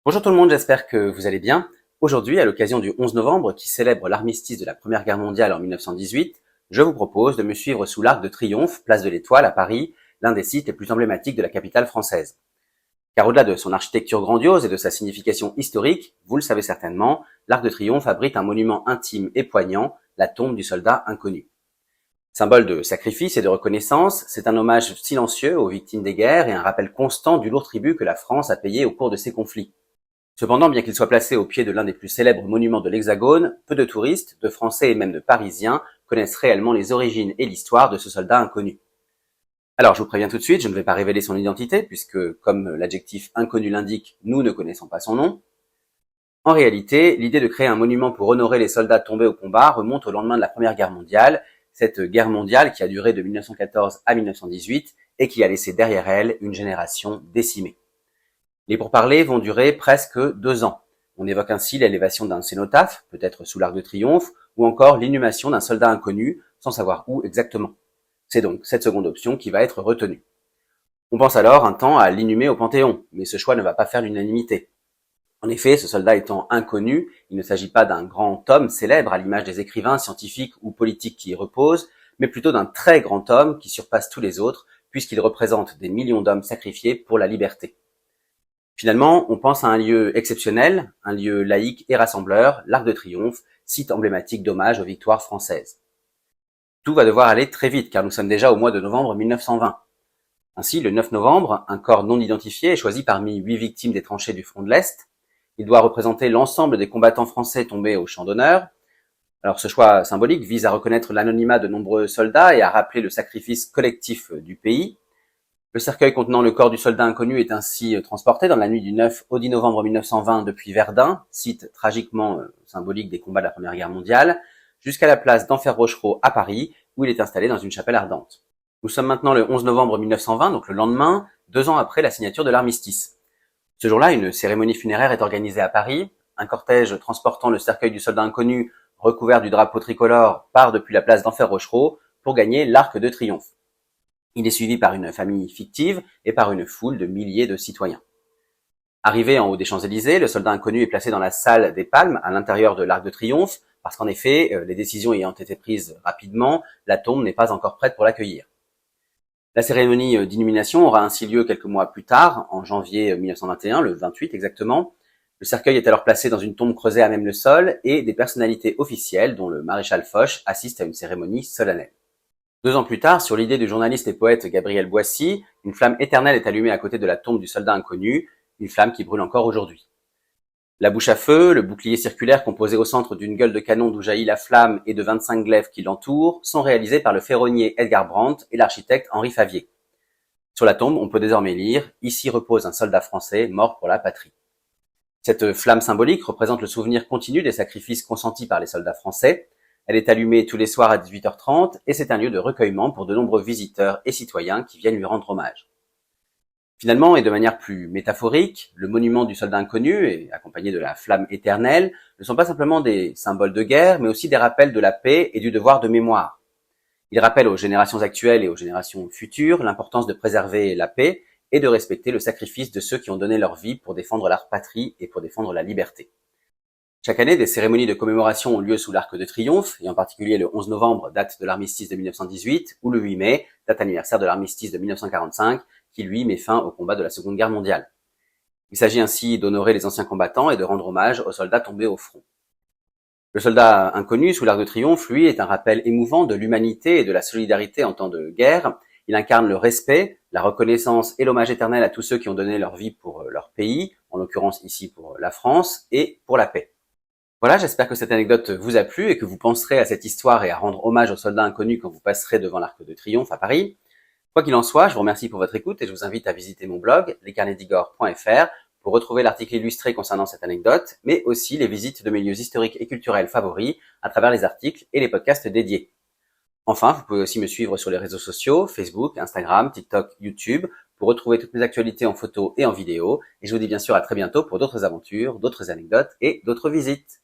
Bonjour tout le monde, j'espère que vous allez bien. Aujourd'hui, à l'occasion du 11 novembre, qui célèbre l'armistice de la Première Guerre mondiale en 1918, je vous propose de me suivre sous l'Arc de Triomphe, place de l'Étoile à Paris, l'un des sites les plus emblématiques de la capitale française. Car au-delà de son architecture grandiose et de sa signification historique, vous le savez certainement, l'Arc de Triomphe abrite un monument intime et poignant, la tombe du soldat inconnu. Symbole de sacrifice et de reconnaissance, c'est un hommage silencieux aux victimes des guerres et un rappel constant du lourd tribut que la France a payé au cours de ces conflits. Cependant, bien qu'il soit placé au pied de l'un des plus célèbres monuments de l'Hexagone, peu de touristes, de Français et même de Parisiens connaissent réellement les origines et l'histoire de ce soldat inconnu. Alors, je vous préviens tout de suite, je ne vais pas révéler son identité, puisque, comme l'adjectif inconnu l'indique, nous ne connaissons pas son nom. En réalité, l'idée de créer un monument pour honorer les soldats tombés au combat remonte au lendemain de la Première Guerre mondiale, cette guerre mondiale qui a duré de 1914 à 1918 et qui a laissé derrière elle une génération décimée. Les pourparlers vont durer presque 2 ans. On évoque ainsi l'élévation d'un cénotaphe, peut-être sous l'Arc de Triomphe, ou encore l'inhumation d'un soldat inconnu, sans savoir où exactement. C'est donc cette seconde option qui va être retenue. On pense alors un temps à l'inhumer au Panthéon, mais ce choix ne va pas faire l'unanimité. En effet, ce soldat étant inconnu, il ne s'agit pas d'un grand homme célèbre à l'image des écrivains, scientifiques ou politiques qui y reposent, mais plutôt d'un très grand homme qui surpasse tous les autres, puisqu'il représente des millions d'hommes sacrifiés pour la liberté. Finalement, on pense à un lieu exceptionnel, un lieu laïque et rassembleur, l'Arc de Triomphe, site emblématique d'hommage aux victoires françaises. Tout va devoir aller très vite, car nous sommes déjà au mois de novembre 1920. Ainsi, le 9 novembre, un corps non identifié est choisi parmi 8 victimes des tranchées du front de l'Est. Il doit représenter l'ensemble des combattants français tombés au champ d'honneur. Alors, ce choix symbolique vise à reconnaître l'anonymat de nombreux soldats et à rappeler le sacrifice collectif du pays. Le cercueil contenant le corps du soldat inconnu est ainsi transporté dans la nuit du 9 au 10 novembre 1920 depuis Verdun, site tragiquement symbolique des combats de la Première Guerre mondiale, jusqu'à la place d'Enfer-Rochereau à Paris, où il est installé dans une chapelle ardente. Nous sommes maintenant le 11 novembre 1920, donc le lendemain, 2 ans après la signature de l'armistice. Ce jour-là, une cérémonie funéraire est organisée à Paris. Un cortège transportant le cercueil du soldat inconnu, recouvert du drapeau tricolore, part depuis la place d'Enfer-Rochereau pour gagner l'Arc de Triomphe. Il est suivi par une famille fictive et par une foule de milliers de citoyens. Arrivé en haut des Champs-Élysées, le soldat inconnu est placé dans la salle des Palmes, à l'intérieur de l'Arc de Triomphe, parce qu'en effet, les décisions ayant été prises rapidement, la tombe n'est pas encore prête pour l'accueillir. La cérémonie d'inhumation aura ainsi lieu quelques mois plus tard, en janvier 1921, le 28 exactement. Le cercueil est alors placé dans une tombe creusée à même le sol et des personnalités officielles, dont le maréchal Foch, assistent à une cérémonie solennelle. 2 ans plus tard, sur l'idée du journaliste et poète Gabriel Boissy, une flamme éternelle est allumée à côté de la tombe du soldat inconnu, une flamme qui brûle encore aujourd'hui. La bouche à feu, le bouclier circulaire composé au centre d'une gueule de canon d'où jaillit la flamme et de 25 glaives qui l'entourent sont réalisés par le ferronnier Edgar Brandt et l'architecte Henri Favier. Sur la tombe, on peut désormais lire « Ici repose un soldat français mort pour la patrie ». Cette flamme symbolique représente le souvenir continu des sacrifices consentis par les soldats français. Elle est allumée tous les soirs à 18h30 et c'est un lieu de recueillement pour de nombreux visiteurs et citoyens qui viennent lui rendre hommage. Finalement, et de manière plus métaphorique, le monument du soldat inconnu, et accompagné de la flamme éternelle, ne sont pas simplement des symboles de guerre, mais aussi des rappels de la paix et du devoir de mémoire. Ils rappellent aux générations actuelles et aux générations futures l'importance de préserver la paix et de respecter le sacrifice de ceux qui ont donné leur vie pour défendre leur patrie et pour défendre la liberté. Chaque année, des cérémonies de commémoration ont lieu sous l'Arc de Triomphe, et en particulier le 11 novembre, date de l'armistice de 1918, ou le 8 mai, date anniversaire de l'armistice de 1945, qui lui met fin au combat de la Seconde Guerre mondiale. Il s'agit ainsi d'honorer les anciens combattants et de rendre hommage aux soldats tombés au front. Le soldat inconnu sous l'Arc de Triomphe, lui, est un rappel émouvant de l'humanité et de la solidarité en temps de guerre. Il incarne le respect, la reconnaissance et l'hommage éternel à tous ceux qui ont donné leur vie pour leur pays, en l'occurrence ici pour la France, et pour la paix. Voilà, j'espère que cette anecdote vous a plu et que vous penserez à cette histoire et à rendre hommage aux soldats inconnus quand vous passerez devant l'Arc de Triomphe à Paris. Quoi qu'il en soit, je vous remercie pour votre écoute et je vous invite à visiter mon blog, lescarnetsdigor.fr, pour retrouver l'article illustré concernant cette anecdote, mais aussi les visites de mes lieux historiques et culturels favoris à travers les articles et les podcasts dédiés. Enfin, vous pouvez aussi me suivre sur les réseaux sociaux, Facebook, Instagram, TikTok, YouTube, pour retrouver toutes mes actualités en photo et en vidéo. Et je vous dis bien sûr à très bientôt pour d'autres aventures, d'autres anecdotes et d'autres visites.